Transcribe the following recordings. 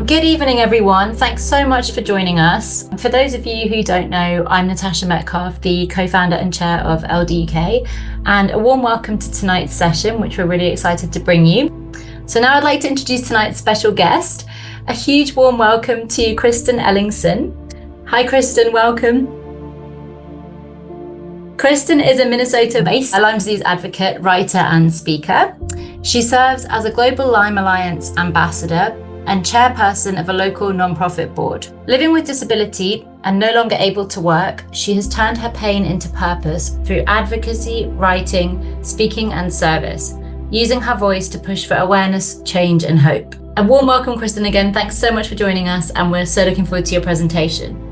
Good evening, everyone. Thanks so much for joining us. For those of you who don't know, I'm Natasha Metcalf, the co-founder and chair of LDUK, and a warm welcome to tonight's session, which we're really excited to bring you. So now I'd like to introduce tonight's special guest. A huge warm welcome to Kristen Ellingson. Hi, Kristen, welcome. Kristen is a Minnesota-based Lyme Disease advocate, writer, and speaker. She serves as a Global Lyme Alliance ambassador and chairperson of a local nonprofit board. Living with disability and no longer able to work, she has turned her pain into purpose through advocacy, writing, speaking, and service, using her voice to push for awareness, change, and hope. A warm welcome, Kristen, again. Thanks so much for joining us, and we're so looking forward to your presentation.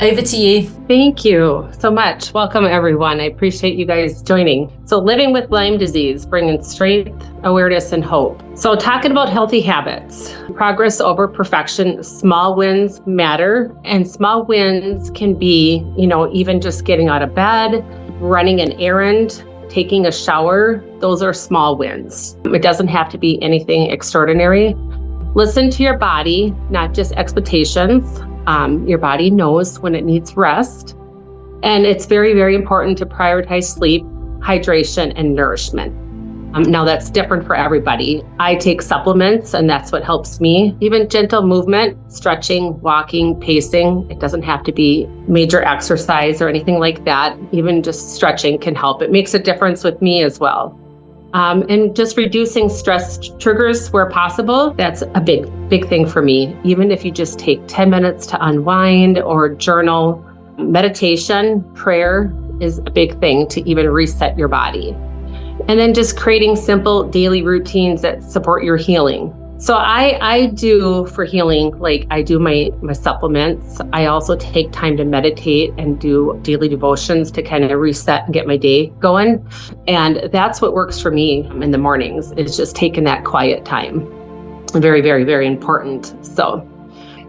Over to you. Thank you so much. Welcome, everyone. I appreciate you guys joining. So living with Lyme disease, bringing strength, awareness, and hope. So talking about healthy habits, progress over perfection, small wins matter. And small wins can be, even just getting out of bed, running an errand, taking a shower. Those are small wins. It doesn't have to be anything extraordinary. Listen to your body, not just expectations. Your body knows when it needs rest. And it's very, very important to prioritize sleep, hydration, and nourishment. Now that's different for everybody. I take supplements and that's what helps me. Even gentle movement, stretching, walking, pacing. It doesn't have to be major exercise or anything like that. Even just stretching can help. It makes a difference with me as well. And just reducing stress triggers where possible, that's a big thing for me. Even if you just take 10 minutes to unwind or journal, meditation, prayer is a big thing to even reset your body. And then just creating simple daily routines that support your healing. So I do for healing, like I do my supplements. I also take time to meditate and do daily devotions to kind of reset and get my day going. And that's what works for me in the mornings, is just taking that quiet time. Very, very, very important. So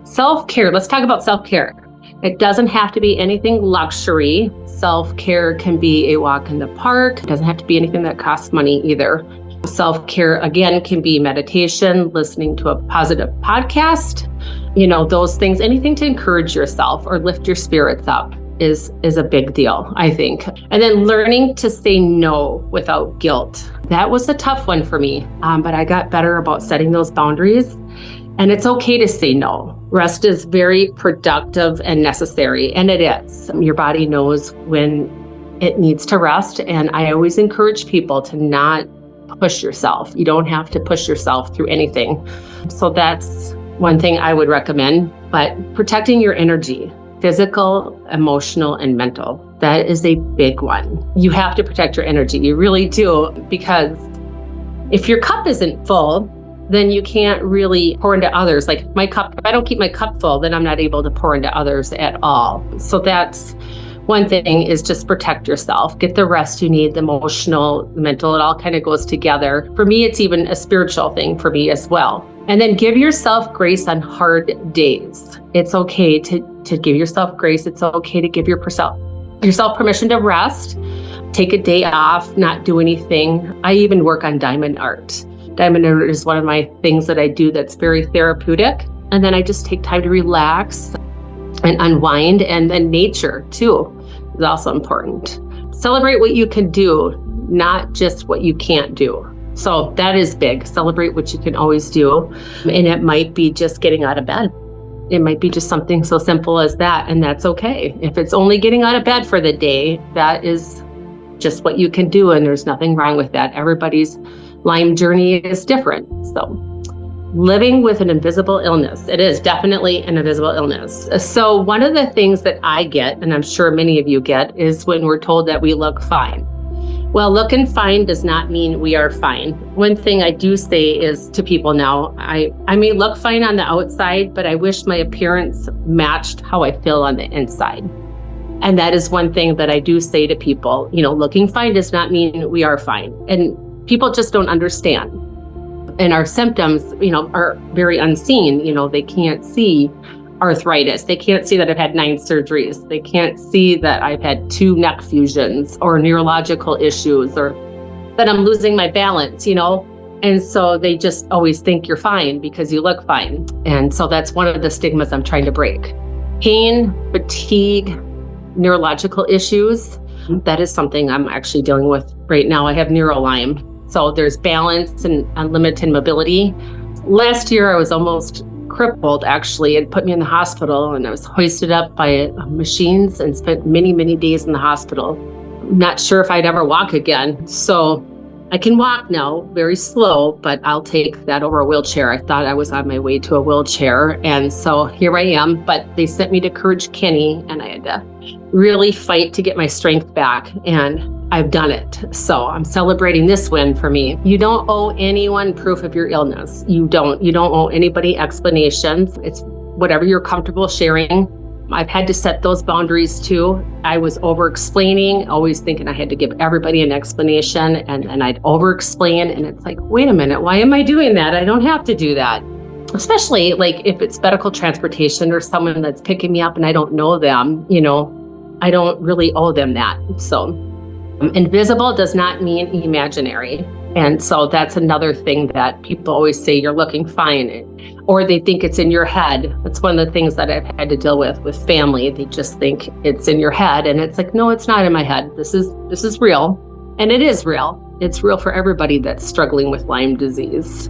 self-care, let's talk about self-care. It doesn't have to be anything luxury. Self-care can be a walk in the park. It doesn't have to be anything that costs money either. Self-care, again, can be meditation, listening to a positive podcast, those things, anything to encourage yourself or lift your spirits up is a big deal, I think. And then learning to say no without guilt. That was a tough one for me, but I got better about setting those boundaries. And it's okay to say no. Rest is very productive and necessary, and it is. Your body knows when it needs to rest, and I always encourage people to not push yourself. You don't have to push yourself through anything. So that's one thing I would recommend. But protecting your energy, physical, emotional, and mental, that is a big one. You have to protect your energy. You really do, because if your cup isn't full, then you can't really pour into others. Like my cup, if I don't keep my cup full, then I'm not able to pour into others at all. So that's one thing, is just protect yourself. Get the rest you need, the emotional, the mental, it all kind of goes together. For me, it's even a spiritual thing for me as well. And then give yourself grace on hard days. It's okay to give yourself grace. It's okay to give yourself permission to rest, take a day off, not do anything. I even work on diamond art. Diamond art is one of my things that I do that's very therapeutic. And then I just take time to relax and unwind. And then nature too is also important. Celebrate what you can do, not just what you can't do. So that is big. Celebrate what you can always do. And it might be just getting out of bed. It might be just something so simple as that. And that's okay. If it's only getting out of bed for the day, that is just what you can do. And there's nothing wrong with that. Everybody's Lyme journey is different. So living with an invisible illness. It is definitely an invisible illness. So one of the things that I get, and I'm sure many of you get, is when we're told that we look fine. Well, looking fine does not mean we are fine. One thing I do say is to people now, I may look fine on the outside, but I wish my appearance matched how I feel on the inside. And that is one thing that I do say to people, looking fine does not mean we are fine. And people just don't understand. And our symptoms, are very unseen. They can't see arthritis. They can't see that I've had 9 surgeries. They can't see that I've had 2 neck fusions or neurological issues or that I'm losing my balance, And so they just always think you're fine because you look fine. And so that's one of the stigmas I'm trying to break. Pain, fatigue, neurological issues, that is something I'm actually dealing with right now. I have neuro-Lyme. So there's balance and unlimited mobility. Last year, I was almost crippled, actually. It put me in the hospital, and I was hoisted up by machines and spent many, many days in the hospital. Not sure if I'd ever walk again. So I can walk now, very slow, but I'll take that over a wheelchair. I thought I was on my way to a wheelchair. And so here I am, but they sent me to Courage Kenny, and I had to really fight to get my strength back. And I've done it. So I'm celebrating this win for me. You don't owe anyone proof of your illness. You don't owe anybody explanations. It's whatever you're comfortable sharing. I've had to set those boundaries too. I was over-explaining, always thinking I had to give everybody an explanation, and I'd over-explain, and it's like, wait a minute, why am I doing that? I don't have to do that. Especially like if it's medical transportation or someone that's picking me up and I don't know them, I don't really owe them that. So invisible does not mean imaginary. And so that's another thing that people always say, you're looking fine, or they think it's in your head. That's one of the things that I've had to deal with family. They just think it's in your head, and it's like, no, it's not in my head. This is real, and it is real. It's real for everybody that's struggling with Lyme disease.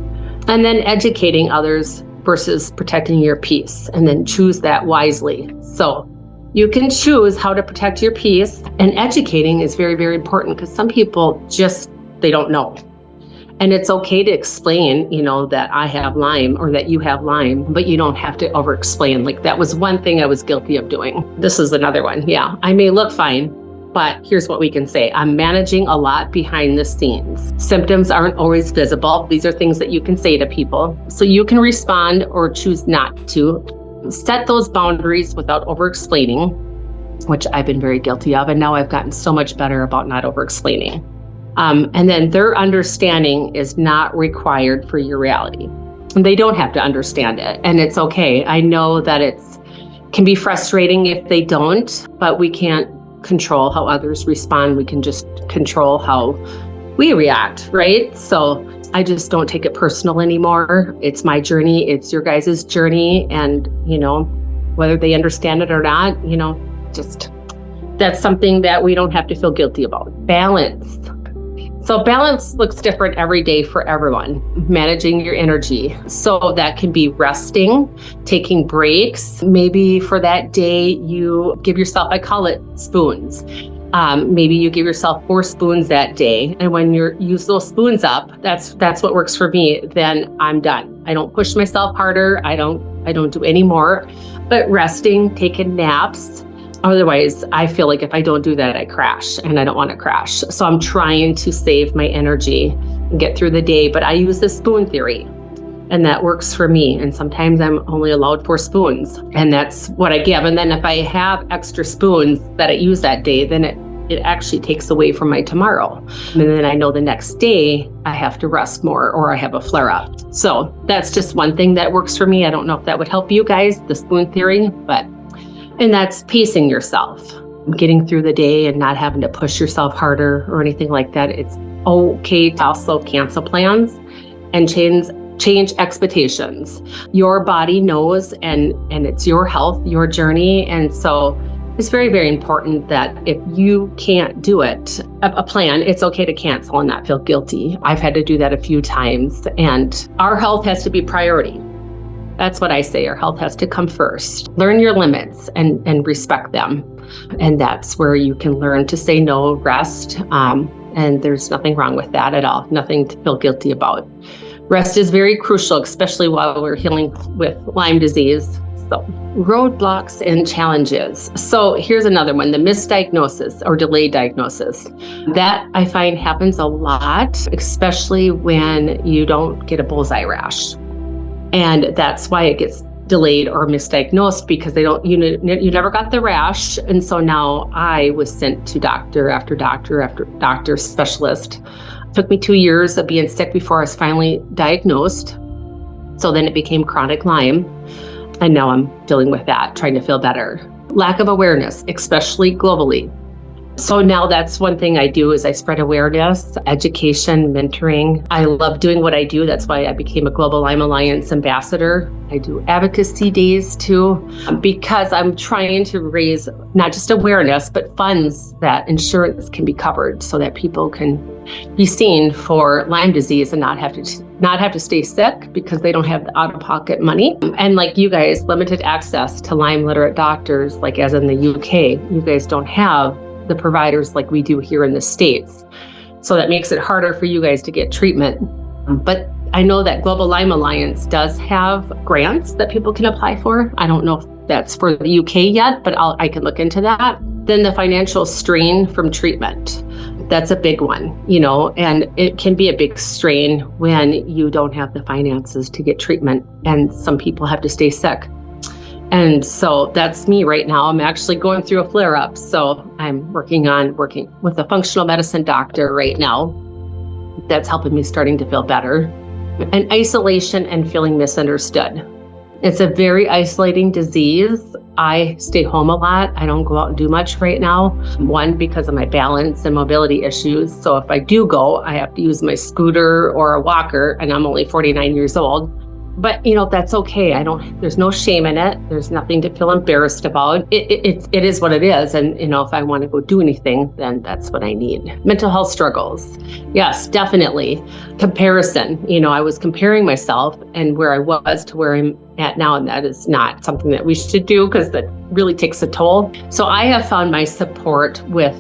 And then educating others versus protecting your peace, and then choose that wisely. So you can choose how to protect your peace, and educating is very, very important because some people they don't know. And it's okay to explain, that I have Lyme or that you have Lyme, but you don't have to over-explain. Like that was one thing I was guilty of doing. This is another one. Yeah, I may look fine, but here's what we can say. I'm managing a lot behind the scenes. Symptoms aren't always visible. These are things that you can say to people. So you can respond or choose not to. Set those boundaries without over-explaining, which I've been very guilty of. And now I've gotten so much better about not over-explaining. And then their understanding is not required for your reality. And they don't have to understand it. And it's okay. I know that it can be frustrating if they don't, but we can't control how others respond. We can just control how we react, right? So I just don't take it personal anymore. It's my journey. It's your guys' journey. And, whether they understand it or not, that's something that we don't have to feel guilty about. Balance. So balance looks different every day for everyone. Managing your energy. So that can be resting, taking breaks. Maybe for that day, you give yourself, I call it spoons. Maybe you give yourself 4 spoons that day. And when you use those spoons up, that's what works for me. Then I'm done. I don't push myself harder. I don't do any more. But resting, taking naps. Otherwise, I feel like if I don't do that, I crash, and I don't want to crash. So I'm trying to save my energy and get through the day. But I use the spoon theory, and that works for me. And sometimes I'm only allowed 4 spoons, and that's what I give. And then if I have extra spoons that I use that day, then it actually takes away from my tomorrow. And then I know the next day I have to rest more, or I have a flare up. So that's just one thing that works for me. I don't know if that would help you guys, the spoon theory, and that's pacing yourself, getting through the day and not having to push yourself harder or anything like that. It's okay to also cancel plans and change expectations. Your body knows, and it's your health, your journey. And so it's very, very important that if you can't do it, a plan, it's okay to cancel and not feel guilty. I've had to do that a few times, and our health has to be priority. That's what I say. Our health has to come first. Learn your limits and respect them. And that's where you can learn to say no, rest. And there's nothing wrong with that at all. Nothing to feel guilty about. Rest is very crucial, especially while we're healing with Lyme disease. So roadblocks and challenges. So here's another one, the misdiagnosis or delayed diagnosis. That I find happens a lot, especially when you don't get a bullseye rash. And that's why it gets delayed or misdiagnosed, because you never got the rash. And so now I was sent to doctor after doctor after doctor, specialist. It took me 2 years of being sick before I was finally diagnosed. So then it became chronic Lyme. And now I'm dealing with that, trying to feel better. Lack of awareness, especially globally. So now that's one thing I do is I spread awareness, education, mentoring. I love doing what I do. That's why I became a Global Lyme Alliance ambassador. I do advocacy days too, because I'm trying to raise not just awareness, but funds that insurance can be covered so that people can be seen for Lyme disease and not have to stay sick because they don't have the out-of-pocket money. And like you guys, limited access to Lyme literate doctors, like as in the UK, you guys don't have the providers like we do here in the States. So that makes it harder for you guys to get treatment. But I know that Global Lyme Alliance does have grants that people can apply for. I don't know if that's for the UK yet, but I can look into that. Then the financial strain from treatment. That's a big one, and it can be a big strain when you don't have the finances to get treatment, and some people have to stay sick. And so that's me right now. I'm actually going through a flare-up. So I'm working with a functional medicine doctor right now. That's helping me starting to feel better. And isolation and feeling misunderstood. It's a very isolating disease. I stay home a lot. I don't go out and do much right now. One, because of my balance and mobility issues. So if I do go, I have to use my scooter or a walker, and I'm only 49 years old. But, that's okay. There's no shame in it. There's nothing to feel embarrassed about. It is what it is. And, if I want to go do anything, then that's what I need. Mental health struggles. Yes, definitely. Comparison. I was comparing myself and where I was to where I'm at now. And that is not something that we should do because that really takes a toll. So I have found my support with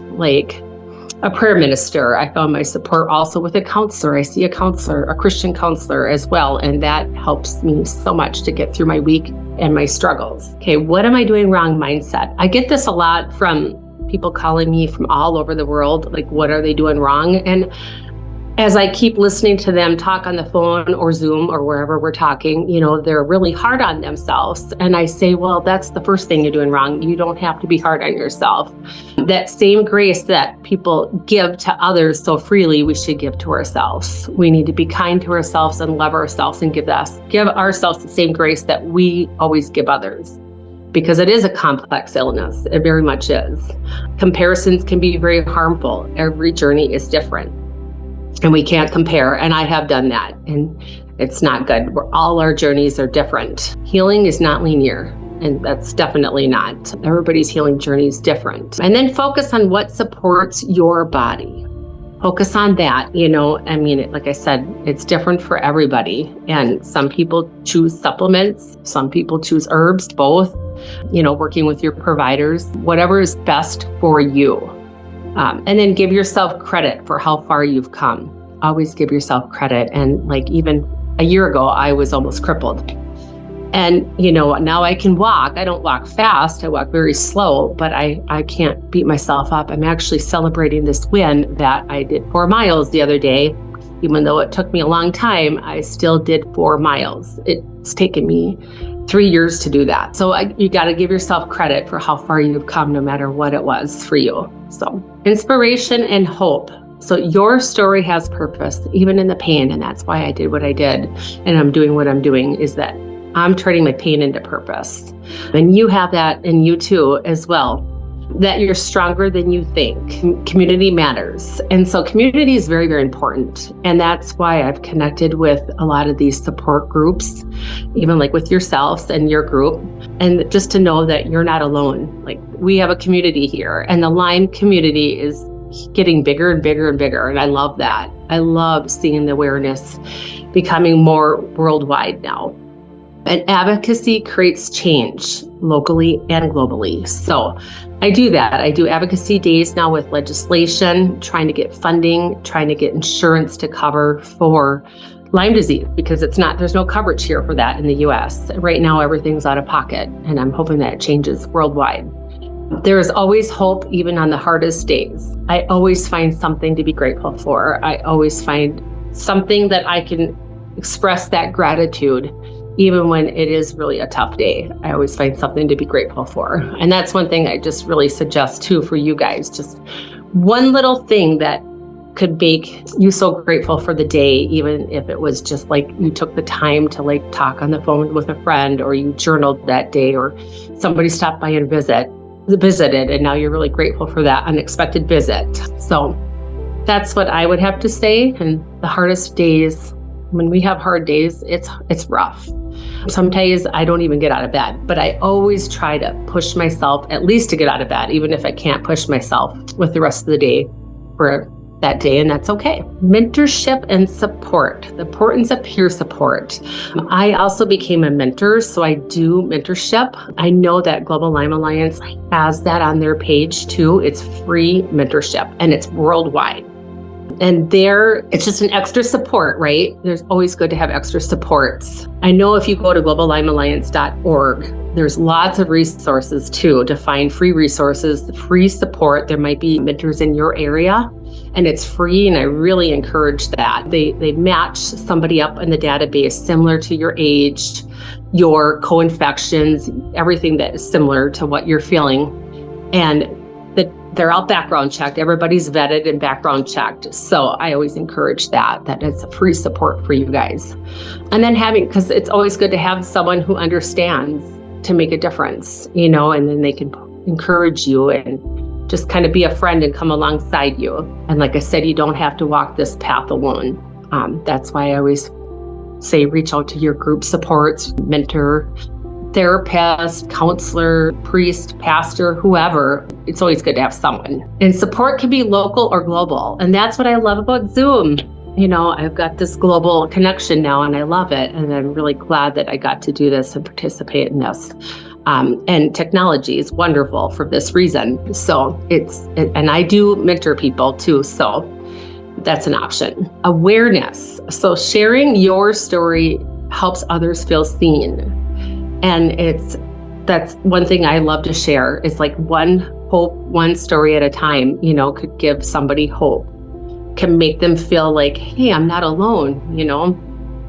a prayer minister. I found my support also with a counselor. I see a counselor, a Christian counselor as well. And that helps me so much to get through my week and my struggles. Okay, what am I doing wrong mindset? I get this a lot from people calling me from all over the world. Like, what are they doing wrong? And as I keep listening to them talk on the phone or Zoom or wherever we're talking, they're really hard on themselves. And I say, well, that's the first thing you're doing wrong. You don't have to be hard on yourself. That same grace that people give to others so freely, we should give to ourselves. We need to be kind to ourselves and love ourselves and give ourselves the same grace that we always give others. Because it is a complex illness. It very much is. Comparisons can be very harmful. Every journey is different. And we can't compare, and I have done that, and it's not good. All our journeys are different. Healing is not linear, and that's definitely not. Everybody's healing journey is different. And then focus on what supports your body. Focus on that, like I said, it's different for everybody, and some people choose supplements, some people choose herbs, both, working with your providers, whatever is best for you. And then give yourself credit for how far you've come. Always give yourself credit. And even a year ago, I was almost crippled. And, now I can walk. I don't walk fast. I walk very slow, but I can't beat myself up. I'm actually celebrating this win that I did 4 miles the other day. Even though it took me a long time, I still did 4 miles. It's taken me 3 years to do that. So you got to give yourself credit for how far you've come, no matter what it was for you. So inspiration and hope. So your story has purpose, even in the pain. And that's why I did what I did. And I'm doing what I'm doing is that I'm turning my pain into purpose. And you have that in you too, as well, that you're stronger than you think. Community matters. And so community is very, very important. And that's why I've connected with a lot of these support groups, even with yourselves and your group. And just to know that you're not alone. We have a community here, and the Lyme community is getting bigger and bigger and bigger. And I love that. I love seeing the awareness becoming more worldwide now. And advocacy creates change locally and globally. So I do that. I do advocacy days now with legislation, trying to get funding, trying to get insurance to cover for Lyme disease, because there's no coverage here for that in the US. Right now, everything's out of pocket, and I'm hoping that changes worldwide. There is always hope, even on the hardest days. I always find something to be grateful for. I always find something that I can express that gratitude, even when it is really a tough day. I always find something to be grateful for. And that's one thing I just really suggest too for you guys. Just one little thing that could make you so grateful for the day, even if it was just you took the time to talk on the phone with a friend, or you journaled that day, or somebody stopped by and visit. visited, and now you're really grateful for that unexpected visit. So that's what I would have to say. And the hardest days, when we have hard days, it's rough. Some days I don't even get out of bed, but I always try to push myself at least to get out of bed, even if I can't push myself with the rest of the day for that day, and that's okay. Mentorship and support, the importance of peer support. I also became a mentor, so I do mentorship. I know that Global Lyme Alliance has that on their page too. It's free mentorship, and it's worldwide. And there, it's just an extra support, right? There's always good to have extra supports. I know if you go to globallymealliance.org, there's lots of resources too to find free resources, free support. There might be mentors in your area, and it's free, and I really encourage that. They match somebody up in the database similar to your age, your co-infections, everything that is similar to what you're feeling. And they're all background checked. Everybody's vetted and background checked. So I always encourage that it's a free support for you guys. And then because it's always good to have someone who understands to make a difference, and then they can encourage you and just kind of be a friend and come alongside you. And like I said, you don't have to walk this path alone. That's why I always say reach out to your group supports, mentor, therapist, counselor, priest, pastor, whoever. It's always good to have someone. And support can be local or global. And that's what I love about Zoom. I've got this global connection now, and I love it. And I'm really glad that I got to do this and participate in this. And technology is wonderful for this reason. So and I do mentor people too. So that's an option. Awareness. So sharing your story helps others feel seen. And that's one thing I love to share is like one hope, one story at a time, could give somebody hope, can make them feel like, hey, I'm not alone,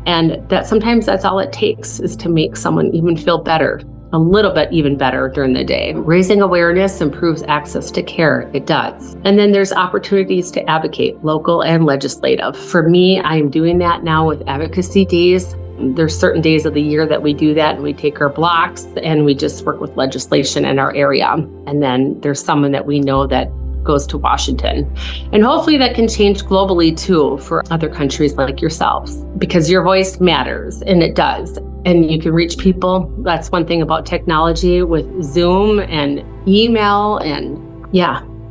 and that sometimes that's all it takes is to make someone even feel better, a little bit even better during the day. Raising awareness improves access to care. It does. And then there's opportunities to advocate, local and legislative. For me, I'm doing that now with advocacy days. There's certain days of the year that we do that, and we take our blocks and we just work with legislation in our area. And then there's someone that we know that goes to Washington. And hopefully that can change globally too for other countries like yourselves, because your voice matters, and it does. And you can reach people. That's one thing about technology with Zoom and email. And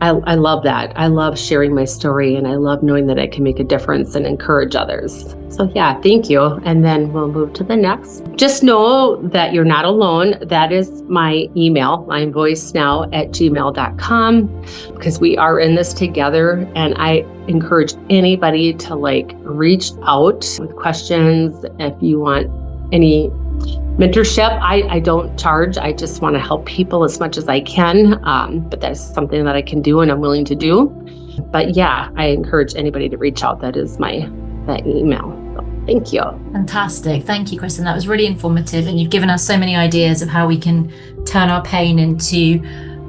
I love that. I love sharing my story, and I love knowing that I can make a difference and encourage others. So thank you. And then we'll move to the next. Just know that you're not alone. That is my email, lymevoicenow@gmail.com, because we are in this together. And I encourage anybody to reach out with questions. If you want any mentorship, I don't charge. I just want to help people as much as I can. But that's something that I can do and I'm willing to do. But I encourage anybody to reach out. That is that email. So, thank you. Fantastic. Thank you, Kristen. That was really informative. And you've given us so many ideas of how we can turn our pain into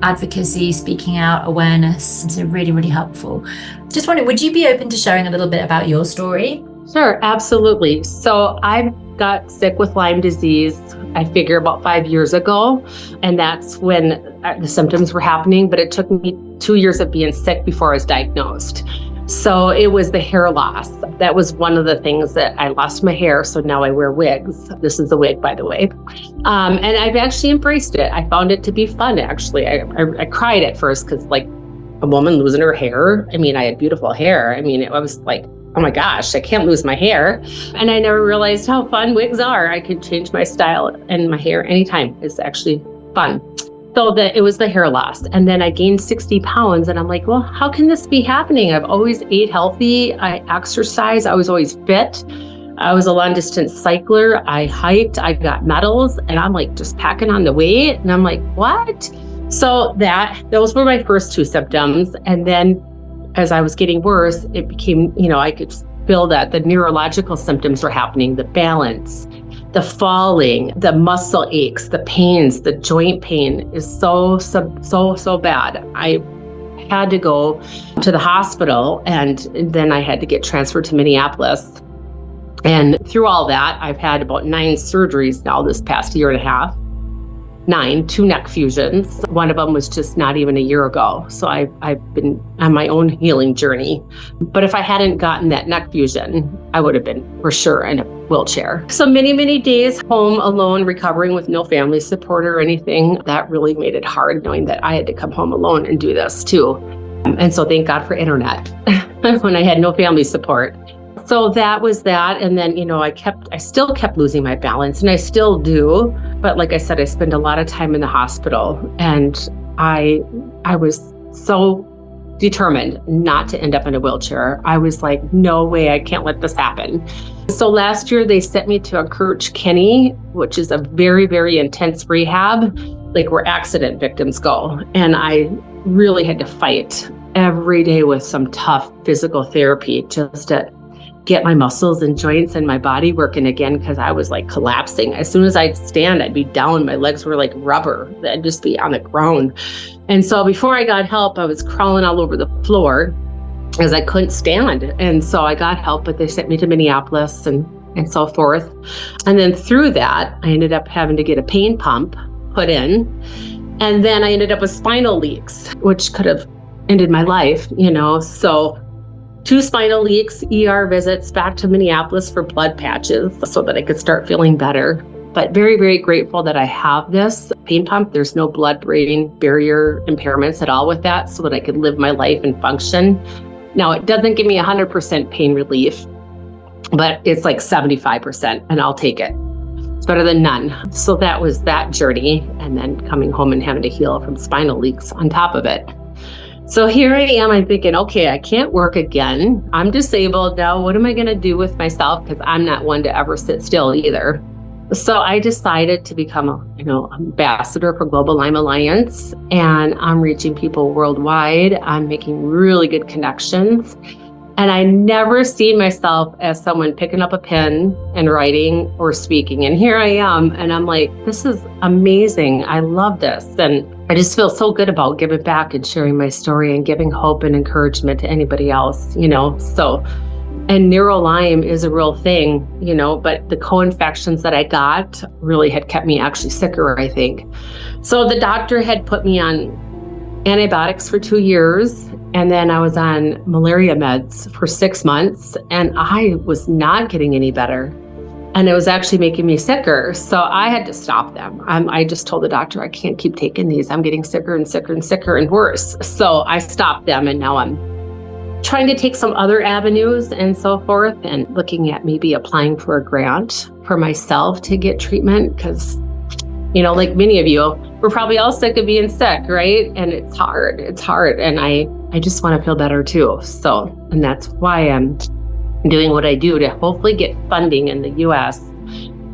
advocacy, speaking out, awareness. So really, really helpful. Just wondering, would you be open to sharing a little bit about your story? Sure, absolutely. So I got sick with Lyme disease, I figure about 5 years ago. And that's when the symptoms were happening, but it took me 2 years of being sick before I was diagnosed. So it was the hair loss. That was one of the things that I lost my hair. So now I wear wigs. This is a wig, by the way. And I've actually embraced it. I found it to be fun, actually. I cried at first because a woman losing her hair. I mean, I had beautiful hair. I mean, it was like, oh my gosh, I can't lose my hair. And I never realized how fun wigs are. I could change my style and my hair anytime. It's actually fun. So it was the hair loss. And then I gained 60 pounds and I'm like, well, how can this be happening? I've always ate healthy. I exercised. I was always fit. I was a long distance cycler. I hiked. I got medals, and I'm just packing on the weight. And I'm like, what? So those were my first two symptoms. And then as I was getting worse, it became, I could feel that the neurological symptoms were happening, the balance, the falling, the muscle aches, the pains, the joint pain is so bad. I had to go to the hospital, and then I had to get transferred to Minneapolis. And through all that, I've had about 9 surgeries now this past year and a half. 2 neck fusions. One of them was just not even a year ago. So I've been on my own healing journey. But if I hadn't gotten that neck fusion, I would have been for sure in a wheelchair. So many days home alone, recovering with no family support or anything. That really made it hard knowing that I had to come home alone and do this too. And so thank God for internet when I had no family support. So that was that. And then, I still kept losing my balance, and I still do. But like I said, I spend a lot of time in the hospital, and I was so determined not to end up in a wheelchair. I was like, no way, I can't let this happen. So last year they sent me to a Kenny, which is a very, very intense rehab, like where accident victims go. And I really had to fight every day with some tough physical therapy just to get my muscles and joints and my body working again, because I was like collapsing. As soon as I'd stand, I'd be down. My legs were like rubber. I'd just be on the ground. And so before I got help, I was crawling all over the floor because I couldn't stand. And so I got help, but they sent me to Minneapolis and so forth. And then through that, I ended up having to get a pain pump put in. And then I ended up with spinal leaks, which could have ended my life, So 2 spinal leaks, ER visits, back to Minneapolis for blood patches so that I could start feeling better. But very, very grateful that I have this pain pump. There's no blood-brain barrier impairments at all with that, so that I could live my life and function. Now, it doesn't give me 100% pain relief, but it's like 75%, and I'll take it. It's better than none. So that was that journey, and then coming home and having to heal from spinal leaks on top of it. So here I am, I'm thinking, okay, I can't work again. I'm disabled now. What am I going to do with myself? Because I'm not one to ever sit still either. So I decided to become ambassador for Global Lyme Alliance, and I'm reaching people worldwide. I'm making really good connections. And I never see myself as someone picking up a pen and writing or speaking. And here I am, and I'm like, this is amazing. I love this. And I just feel so good about giving back and sharing my story and giving hope and encouragement to anybody else, So, and neuro-Lyme is a real thing, but the co-infections that I got really had kept me actually sicker, I think. So the doctor had put me on antibiotics for 2 years. And then I was on malaria meds for 6 months, and I was not getting any better. And it was actually making me sicker. So I had to stop them. I just told the doctor, I can't keep taking these. I'm getting sicker and sicker and sicker and worse. So I stopped them, and now I'm trying to take some other avenues and so forth, and looking at maybe applying for a grant for myself to get treatment. Because, like many of you, we're probably all sick of being sick, right? And it's hard. And I just want to feel better too. So, and that's why I'm doing what I do, to hopefully get funding in the US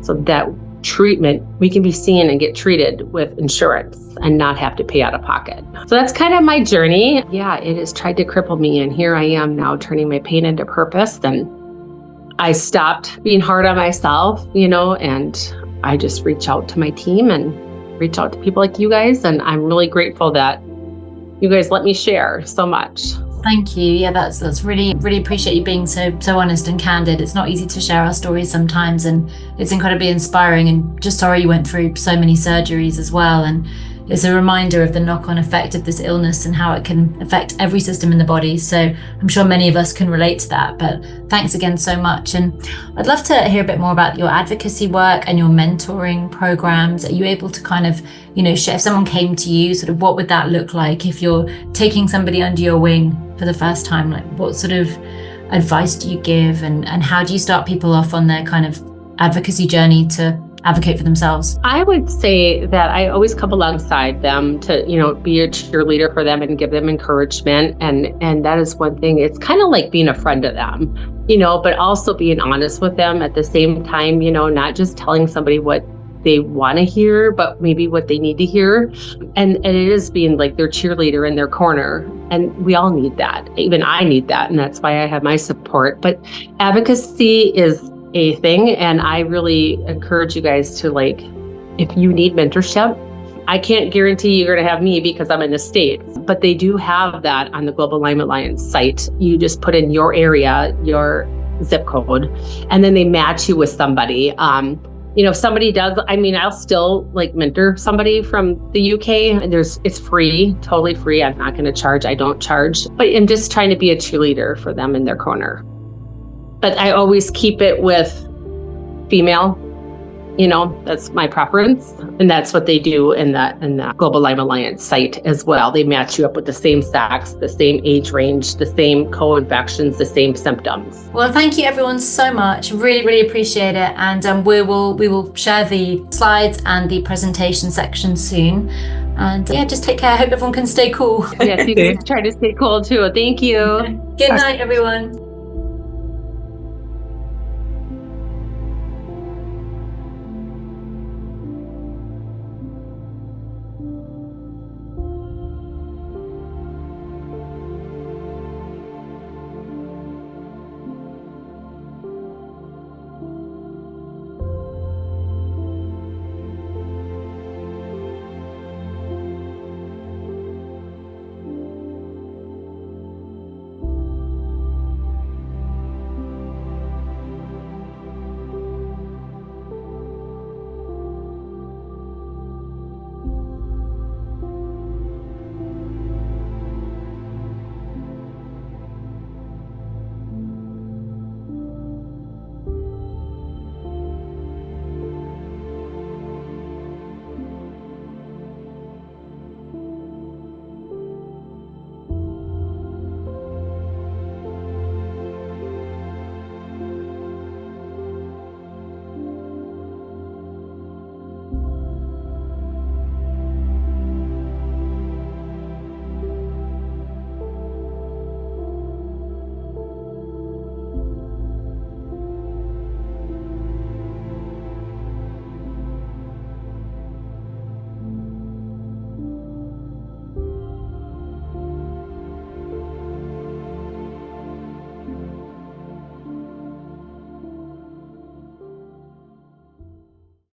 so that treatment, we can be seen and get treated with insurance and not have to pay out of pocket. So that's kind of my journey. Yeah, it has tried to cripple me. And here I am now turning my pain into purpose. And I stopped being hard on myself, and I just reach out to my team and reach out to people like you guys. And I'm really grateful that you guys let me share so much. Thank you. Yeah, that's really appreciate you being so honest and candid. It's not easy to share our stories sometimes, and it's incredibly inspiring. And just sorry you went through so many surgeries as well. And it's a reminder of the knock-on effect of this illness and how it can affect every system in the body. So I'm sure many of us can relate to that, but thanks again so much. And I'd love to hear a bit more about your advocacy work and your mentoring programs. Are you able to kind of, share, if someone came to you, sort of what would that look like if you're taking somebody under your wing for the first time? Like, what sort of advice do you give, and how do you start people off on their kind of advocacy journey to advocate for themselves? I would say that I always come alongside them to, be a cheerleader for them and give them encouragement. And that is one thing. It's kind of like being a friend to them, but also being honest with them at the same time, not just telling somebody what they want to hear, but maybe what they need to hear. And it is being like their cheerleader in their corner. And we all need that. Even I need that. And that's why I have my support. But advocacy is a thing. And I really encourage you guys to, if you need mentorship, I can't guarantee you're going to have me because I'm in the States, but they do have that on the Global Lyme Alliance site. You just put in your area, your zip code, and then they match you with somebody. if somebody does, I'll still mentor somebody from the UK. It's free, totally free. I'm not going to charge. I don't charge, but I'm just trying to be a cheerleader for them in their corner. But I always keep it with female. That's my preference. And that's what they do in the Global Lyme Alliance site as well. They match you up with the same sex, the same age range, the same co-infections, the same symptoms. Well, thank you everyone so much. Really, really appreciate it. And we will share the slides and the presentation section soon. And just take care. I hope everyone can stay cool. Yes, you can try to stay cool too. Thank you. Good night, everyone.